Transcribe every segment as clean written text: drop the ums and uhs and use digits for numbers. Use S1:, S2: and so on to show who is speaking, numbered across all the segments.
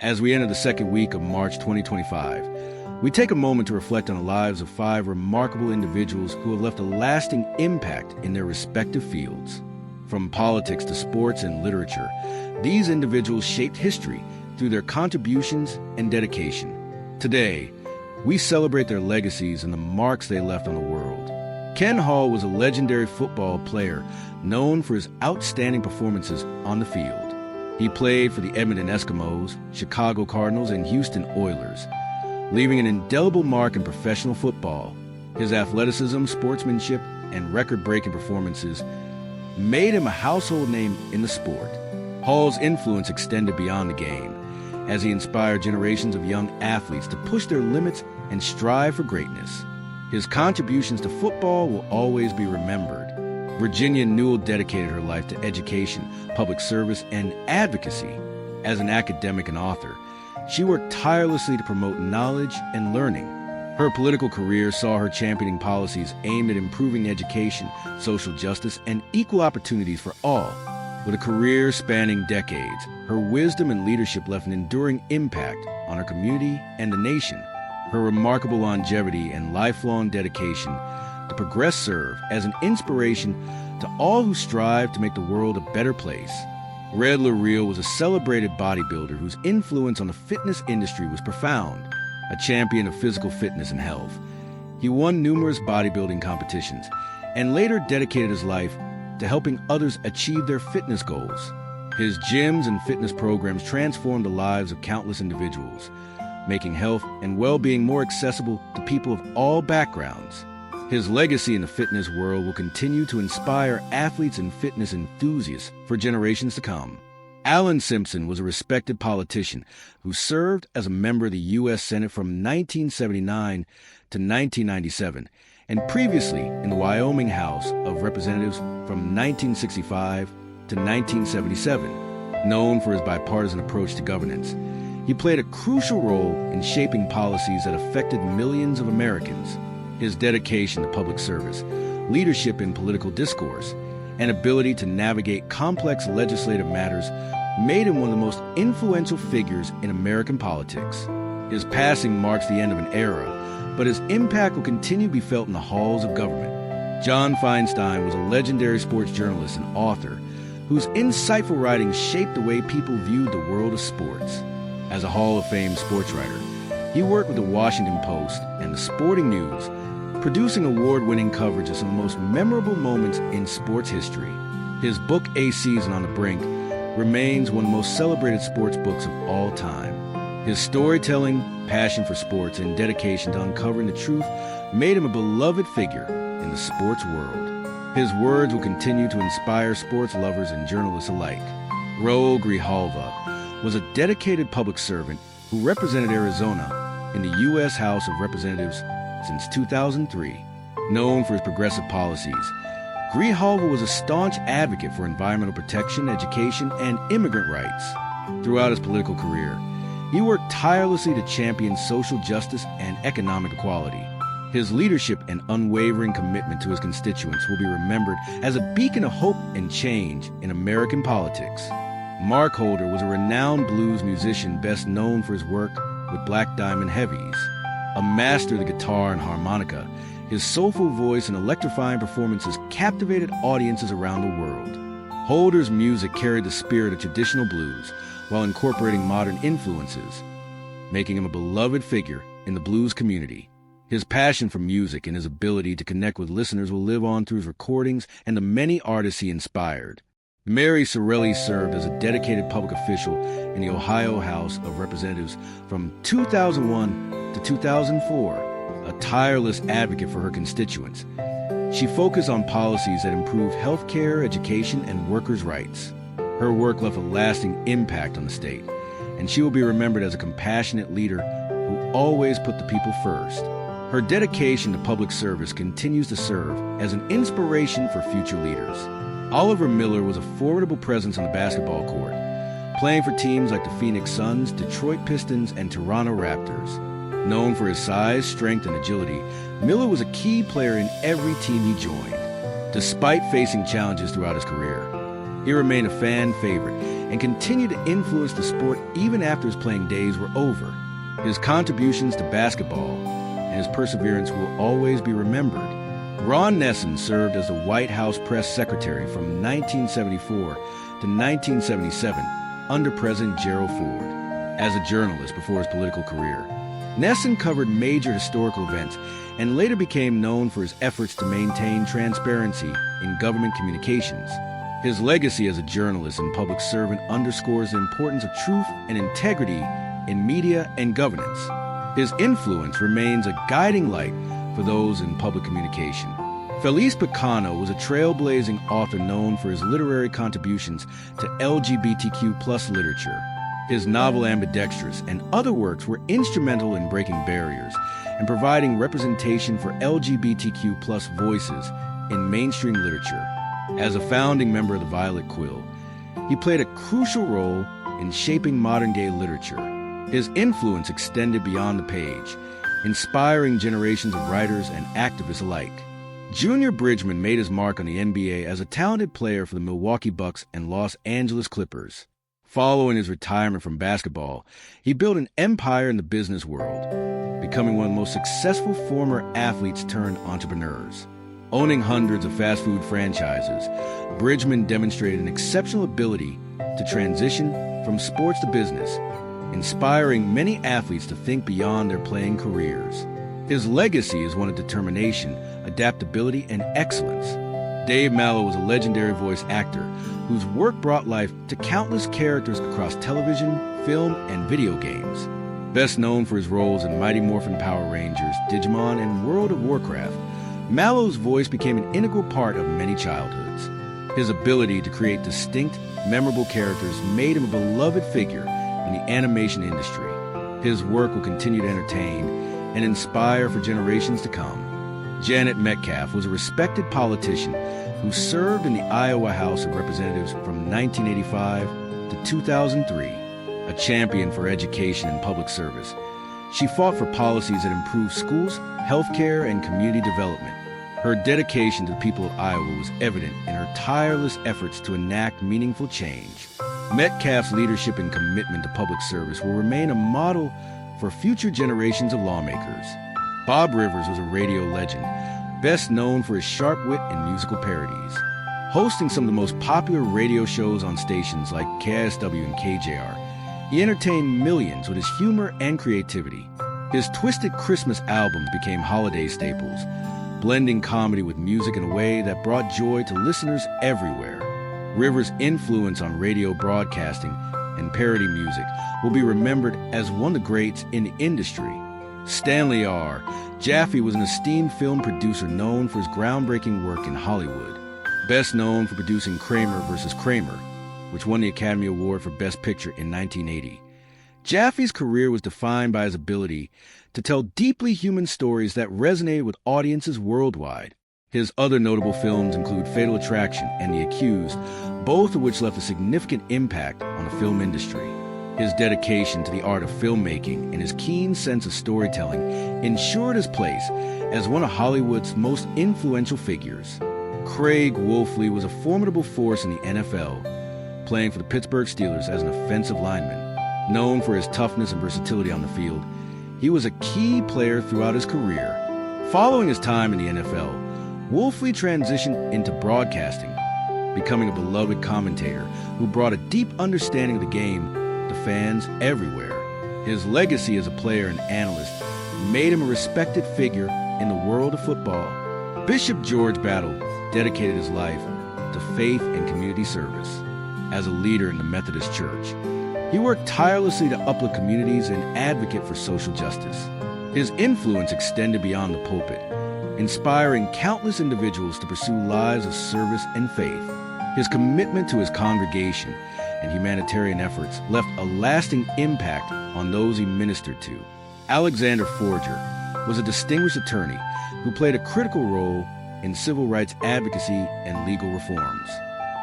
S1: As we enter the second week of March 2025, we take a moment to reflect on the lives of 5 remarkable individuals who have left a lasting impact in their respective fields. From politics to sports and literature, these individuals shaped history through their contributions and dedication. Today, we celebrate their legacies and the marks they left on the world. Ken Hall was a legendary football player known for his outstanding performances on the field. He played for the Edmonton Eskimos, Chicago Cardinals, and Houston Oilers, leaving an indelible mark in professional football. His athleticism, sportsmanship, and record-breaking performances made him a household name in the sport. Hall's influence extended beyond the game, as he inspired generations of young athletes to push their limits and strive for greatness. His contributions to football will always be remembered. Virginia Newell dedicated her life to education, public service, and advocacy. As an academic and author, she worked tirelessly to promote knowledge and learning. Her political career saw her championing policies aimed at improving education, social justice, and equal opportunities for all. With a career spanning decades, her wisdom and leadership left an enduring impact on her community and the nation. Her remarkable longevity and lifelong dedication to progress serve as an inspiration to all who strive to make the world a better place. Lerille was a celebrated bodybuilder whose influence on the fitness industry was profound. A champion of physical fitness and health, he won numerous bodybuilding competitions and later dedicated his life to helping others achieve their fitness goals. His gyms and fitness programs transformed the lives of countless individuals, making health and well-being more accessible to people of all backgrounds. His legacy in the fitness world will continue to inspire athletes and fitness enthusiasts for generations to come. Alan Simpson was a respected politician who served as a member of the U.S. Senate from 1979 to 1997, and previously in the Wyoming House of Representatives from 1965 to 1977. Known for his bipartisan approach to governance, he played a crucial role in shaping policies that affected millions of Americans. His dedication to public service, leadership in political discourse, and ability to navigate complex legislative matters made him one of the most influential figures in American politics. His passing marks the end of an era, but his impact will continue to be felt in the halls of government. John Feinstein was a legendary sports journalist and author whose insightful writings shaped the way people viewed the world of sports. As a Hall of Fame sportswriter, he worked with the Washington Post and the Sporting News, producing award-winning coverage of some of the most memorable moments in sports history. His book, A Season on the Brink, remains one of the most celebrated sports books of all time. His storytelling, passion for sports, and dedication to uncovering the truth made him a beloved figure in the sports world. His words will continue to inspire sports lovers and journalists alike. Raúl Grijalva was a dedicated public servant who represented Arizona in the U.S. House of Representatives since 2003. Known for his progressive policies, Grijalva was a staunch advocate for environmental protection, education, and immigrant rights. Throughout his political career, he worked tirelessly to champion social justice and economic equality. His leadership and unwavering commitment to his constituents will be remembered as a beacon of hope and change in American politics. Mark Holder was a renowned blues musician best known for his work with Black Diamond Heavies. A master of the guitar and harmonica, his soulful voice and electrifying performances captivated audiences around the world. Holder's music carried the spirit of traditional blues while incorporating modern influences, making him a beloved figure in the blues community. His passion for music and his ability to connect with listeners will live on through his recordings and the many artists he inspired. Mary Cirelli served as a dedicated public official in the Ohio House of Representatives from 2001 to 2004, a tireless advocate for her constituents. She focused on policies that improved health care, education, and workers' rights. Her work left a lasting impact on the state, and she will be remembered as a compassionate leader who always put the people first. Her dedication to public service continues to serve as an inspiration for future leaders. Oliver Miller was a formidable presence on the basketball court, playing for teams like the Phoenix Suns, Detroit Pistons, and Toronto Raptors. Known for his size, strength, and agility, Miller was a key player in every team he joined. Despite facing challenges throughout his career, he remained a fan favorite and continued to influence the sport even after his playing days were over. His contributions to basketball and his perseverance will always be remembered. Ron Nessen served as the White House press secretary from 1974 to 1977 under President Gerald Ford. As a journalist before his political career, Nessen covered major historical events and later became known for his efforts to maintain transparency in government communications. His legacy as a journalist and public servant underscores the importance of truth and integrity in media and governance. His influence remains a guiding light for those in public communication. Felice Picano was a trailblazing author known for his literary contributions to LGBTQ+ literature. His novel Ambidextrous and other works were instrumental in breaking barriers and providing representation for LGBTQ+ voices in mainstream literature. As a founding member of the Violet Quill, he played a crucial role in shaping modern-day literature. His influence extended beyond the page, inspiring generations of writers and activists alike. Junior Bridgman made his mark on the NBA as a talented player for the Milwaukee Bucks and Los Angeles Clippers. Following his retirement from basketball, he built an empire in the business world, becoming one of the most successful former athletes turned entrepreneurs. Owning hundreds of fast food franchises, Bridgman demonstrated an exceptional ability to transition from sports to business, inspiring many athletes to think beyond their playing careers. His legacy is one of determination, adaptability, and excellence. Dave Mallow was a legendary voice actor whose work brought life to countless characters across television, film, and video games. Best known for his roles in Mighty Morphin Power Rangers, Digimon, and World of Warcraft, Mallow's voice became an integral part of many childhoods. His ability to create distinct, memorable characters made him a beloved figure in the animation industry. His work will continue to entertain and inspire for generations to come. Janet Metcalf was a respected politician who served in the Iowa House of Representatives from 1985 to 2003, a champion for education and public service. She fought for policies that improved schools, healthcare, and community development. Her dedication to the people of Iowa was evident in her tireless efforts to enact meaningful change. Metcalf's leadership and commitment to public service will remain a model for future generations of lawmakers. Bob Rivers was a radio legend, best known for his sharp wit and musical parodies. Hosting some of the most popular radio shows on stations like KSW and KJR, he entertained millions with his humor and creativity. His Twisted Christmas albums became holiday staples, blending comedy with music in a way that brought joy to listeners everywhere. Rivers' influence on radio broadcasting and parody music will be remembered as one of the greats in the industry. Stanley R. Jaffe was an esteemed film producer known for his groundbreaking work in Hollywood. Best known for producing Kramer vs. Kramer, which won the Academy Award for Best Picture in 1980. Jaffe's career was defined by his ability to tell deeply human stories that resonated with audiences worldwide. His other notable films include Fatal Attraction and The Accused, both of which left a significant impact on the film industry. His dedication to the art of filmmaking and his keen sense of storytelling ensured his place as one of Hollywood's most influential figures. Craig Wolfley was a formidable force in the NFL, playing for the Pittsburgh Steelers as an offensive lineman. Known for his toughness and versatility on the field, he was a key player throughout his career. Following his time in the NFL, Wolfley transitioned into broadcasting, becoming a beloved commentator who brought a deep understanding of the game to fans everywhere. His legacy as a player and analyst made him a respected figure in the world of football. Bishop George Battle dedicated his life to faith and community service. As a leader in the Methodist Church, he worked tirelessly to uplift communities and advocate for social justice. His influence extended beyond the pulpit, inspiring countless individuals to pursue lives of service and faith. His commitment to his congregation and humanitarian efforts left a lasting impact on those he ministered to. Alexander Forger was a distinguished attorney who played a critical role in civil rights advocacy and legal reforms.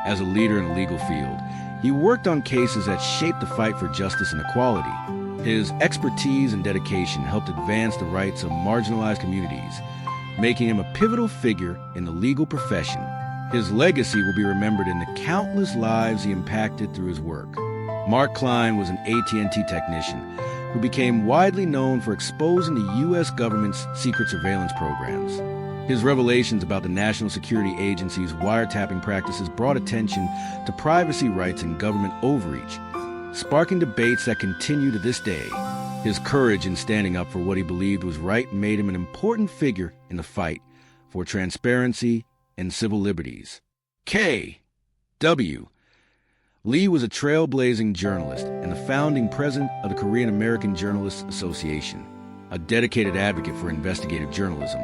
S1: As a leader in the legal field, he worked on cases that shaped the fight for justice and equality. His expertise and dedication helped advance the rights of marginalized communities, making him a pivotal figure in the legal profession. His legacy will be remembered in the countless lives he impacted through his work. Mark Klein was an AT&T technician who became widely known for exposing the U.S. government's secret surveillance programs. His revelations about the National Security Agency's wiretapping practices brought attention to privacy rights and government overreach, sparking debates that continue to this day. His courage in standing up for what he believed was right made him an important figure in the fight for transparency and civil liberties. K.W. Lee was a trailblazing journalist and the founding president of the Korean American Journalists Association, a dedicated advocate for investigative journalism.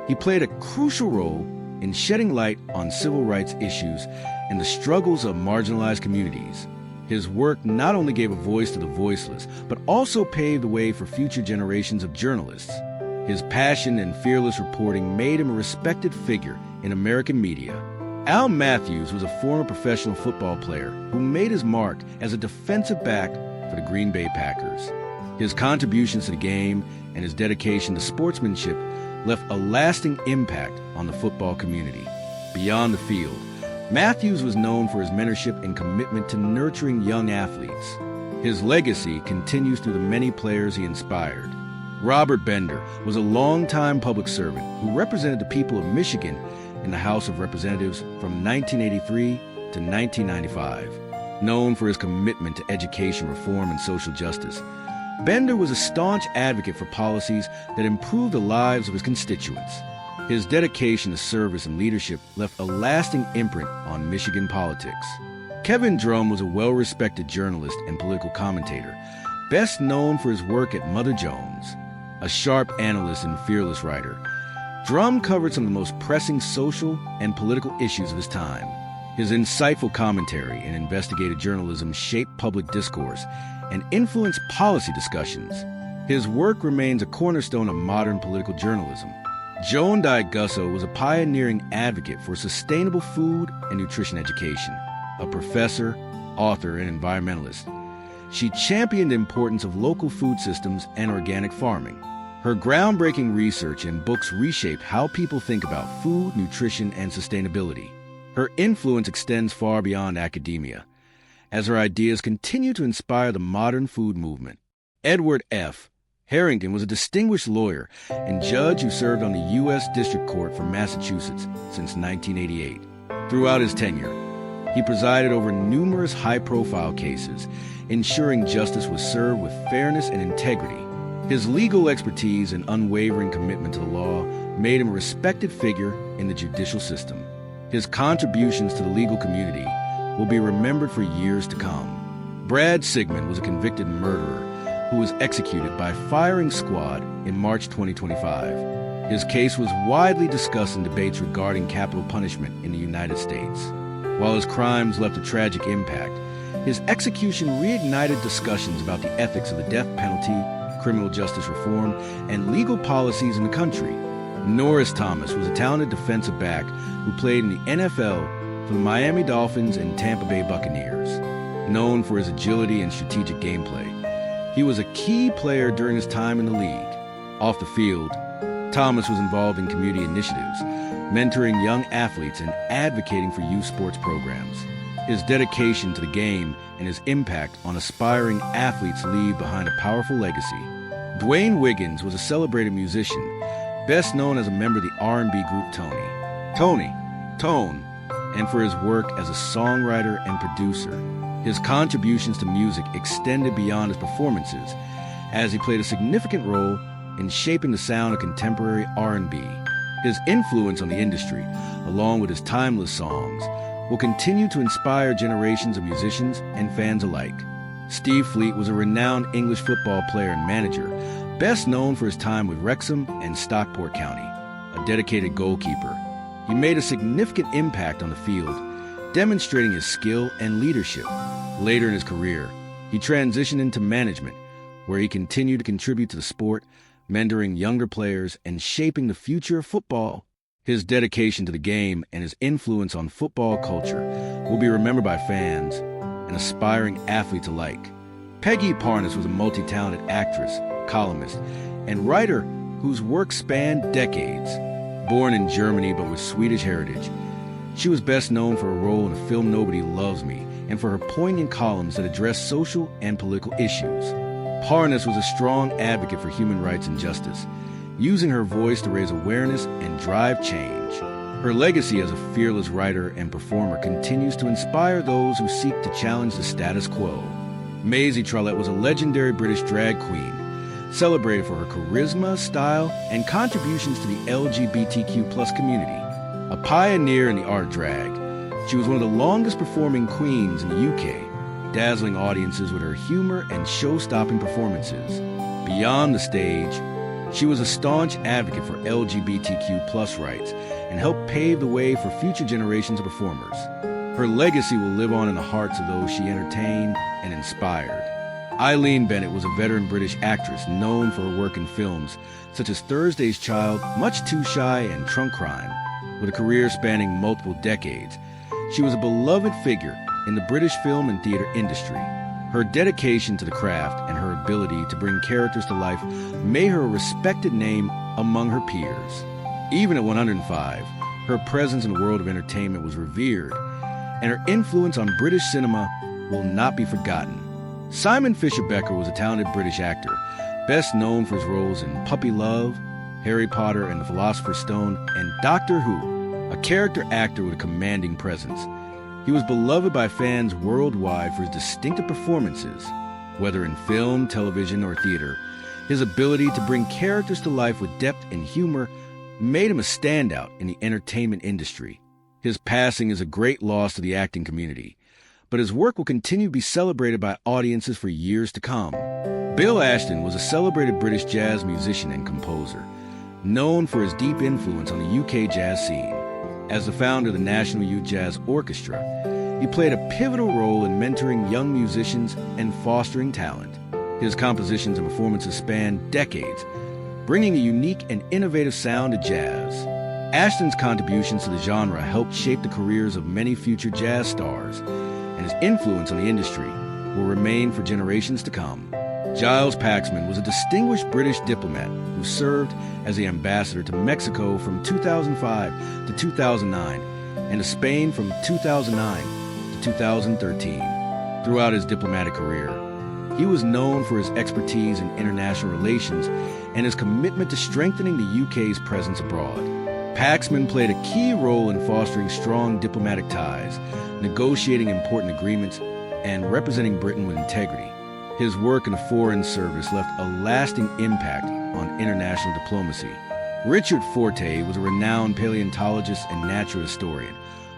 S1: He played a crucial role in shedding light on civil rights issues and the struggles of marginalized communities. His work not only gave a voice to the voiceless, but also paved the way for future generations of journalists. His passion and fearless reporting made him a respected figure in American media. Al Matthews was a former professional football player who made his mark as a defensive back for the Green Bay Packers. His contributions to the game and his dedication to sportsmanship left a lasting impact on the football community. Beyond the field, Matthews was known for his mentorship and commitment to nurturing young athletes. His legacy continues through the many players he inspired. Robert Bender was a longtime public servant who represented the people of Michigan in the House of Representatives from 1983 to 1995. Known for his commitment to education reform and social justice, Bender was a staunch advocate for policies that improved the lives of his constituents. His dedication to service and leadership left a lasting imprint on Michigan politics. Kevin Drum was a well-respected journalist and political commentator, best known for his work at Mother Jones. A sharp analyst and fearless writer, Drum covered some of the most pressing social and political issues of his time. His insightful commentary and investigative journalism shaped public discourse and influenced policy discussions. His work remains a cornerstone of modern political journalism. Joan Gusso was a pioneering advocate for sustainable food and nutrition education, a professor, author, and environmentalist. She championed the importance of local food systems and organic farming. Her groundbreaking research and books reshaped how people think about food, nutrition, and sustainability. Her influence extends far beyond academia, as her ideas continue to inspire the modern food movement. Edward F. Harrington was a distinguished lawyer and judge who served on the U.S. District Court for Massachusetts since 1988. Throughout his tenure, he presided over numerous high-profile cases, ensuring justice was served with fairness and integrity. His legal expertise and unwavering commitment to the law made him a respected figure in the judicial system. His contributions to the legal community will be remembered for years to come. Brad Sigmund was a convicted murderer who was executed by firing squad in March 2025. His case was widely discussed in debates regarding capital punishment in the United States. While his crimes left a tragic impact, his execution reignited discussions about the ethics of the death penalty, criminal justice reform, and legal policies in the country. Norris Thomas was a talented defensive back who played in the NFL for the Miami Dolphins and Tampa Bay Buccaneers. Known for his agility and strategic gameplay, he was a key player during his time in the league. Off the field, Thomas was involved in community initiatives, mentoring young athletes and advocating for youth sports programs. His dedication to the game and his impact on aspiring athletes leave behind a powerful legacy. Dwayne Wiggins was a celebrated musician, best known as a member of the R&B group Tone, and for his work as a songwriter and producer. His contributions to music extended beyond his performances, as he played a significant role in shaping the sound of contemporary R&B. His influence on the industry, along with his timeless songs, will continue to inspire generations of musicians and fans alike. Steve Fleet was a renowned English football player and manager, best known for his time with Wrexham and Stockport County. A dedicated goalkeeper, he made a significant impact on the field, demonstrating his skill and leadership. Later in his career, he transitioned into management, where he continued to contribute to the sport, mentoring younger players and shaping the future of football. His dedication to the game and his influence on football culture will be remembered by fans and aspiring athletes alike. Peggy Parnas was a multi-talented actress, columnist, and writer whose work spanned decades. Born in Germany but with Swedish heritage, she was best known for a role in the film Nobody Loves Me and for her poignant columns that address social and political issues. Parnas was a strong advocate for human rights and justice, using her voice to raise awareness and drive change. Her legacy as a fearless writer and performer continues to inspire those who seek to challenge the status quo. Maisie Trollope was a legendary British drag queen, celebrated for her charisma, style, and contributions to the LGBTQ+ community. A pioneer in the art drag, she was one of the longest performing queens in the UK, dazzling audiences with her humor and show-stopping performances. Beyond the stage, she was a staunch advocate for LGBTQ+ rights and helped pave the way for future generations of performers. Her legacy will live on in the hearts of those she entertained and inspired. Eileen Bennett was a veteran British actress known for her work in films such as Thursday's Child, Much Too Shy, and Trunk Crime. With a career spanning multiple decades, she was a beloved figure in the British film and theater industry. Her dedication to the craft and her ability to bring characters to life made her a respected name among her peers. Even at 105, her presence in the world of entertainment was revered, and her influence on British cinema will not be forgotten. Simon Fisher-Becker was a talented British actor, best known for his roles in Puppy Love, Harry Potter and the Philosopher's Stone, and Doctor Who, a character actor with a commanding presence. He was beloved by fans worldwide for his distinctive performances. Whether in film, television, or theater, his ability to bring characters to life with depth and humor made him a standout in the entertainment industry. His passing is a great loss to the acting community, but his work will continue to be celebrated by audiences for years to come. Bill Ashton was a celebrated British jazz musician and composer, known for his deep influence on the UK jazz scene. As the founder of the National Youth Jazz Orchestra, he played a pivotal role in mentoring young musicians and fostering talent. His compositions and performances span decades, bringing a unique and innovative sound to jazz. Ashton's contributions to the genre helped shape the careers of many future jazz stars, and his influence on the industry will remain for generations to come. Giles Paxman was a distinguished British diplomat who served as the ambassador to Mexico from 2005 to 2009 and to Spain from 2009 to 2013. Throughout his diplomatic career, he was known for his expertise in international relations and his commitment to strengthening the UK's presence abroad. Paxman played a key role in fostering strong diplomatic ties, negotiating important agreements, and representing Britain with integrity. His work in the Foreign Service left a lasting impact on international diplomacy. Richard Forte was a renowned paleontologist and natural historian,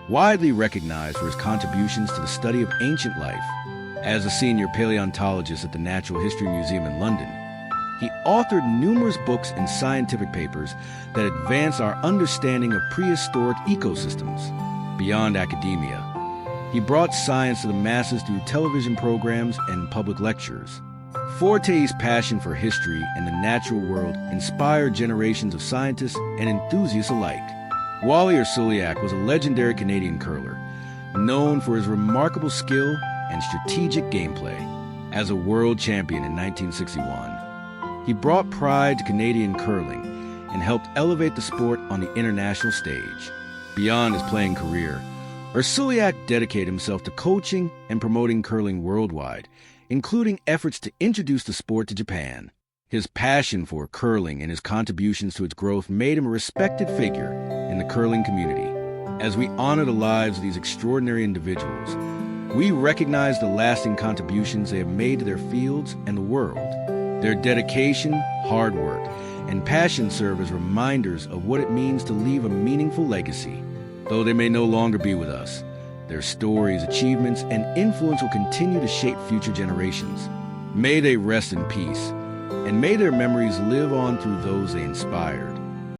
S1: widely recognized for his contributions to the study of ancient life. As a senior paleontologist at the Natural History Museum in London, he authored numerous books and scientific papers that advanced our understanding of prehistoric ecosystems. Beyond academia, he brought science to the masses through television programs and public lectures. Forte's passion for history and the natural world inspired generations of scientists and enthusiasts alike. Wally Ersuliak was a legendary Canadian curler, known for his remarkable skill and strategic gameplay. As a world champion in 1961, he brought pride to Canadian curling and helped elevate the sport on the international stage. Beyond his playing career, Ersuliak dedicated himself to coaching and promoting curling worldwide, including efforts to introduce the sport to Japan. His passion for curling and his contributions to its growth made him a respected figure in the curling community. As we honor the lives of these extraordinary individuals, we recognize the lasting contributions they have made to their fields and the world. Their dedication, hard work, and passion serve as reminders of what it means to leave a meaningful legacy. Though they may no longer be with us, their stories, achievements, and influence will continue to shape future generations. May they rest in peace, and may their memories live on through those they inspired.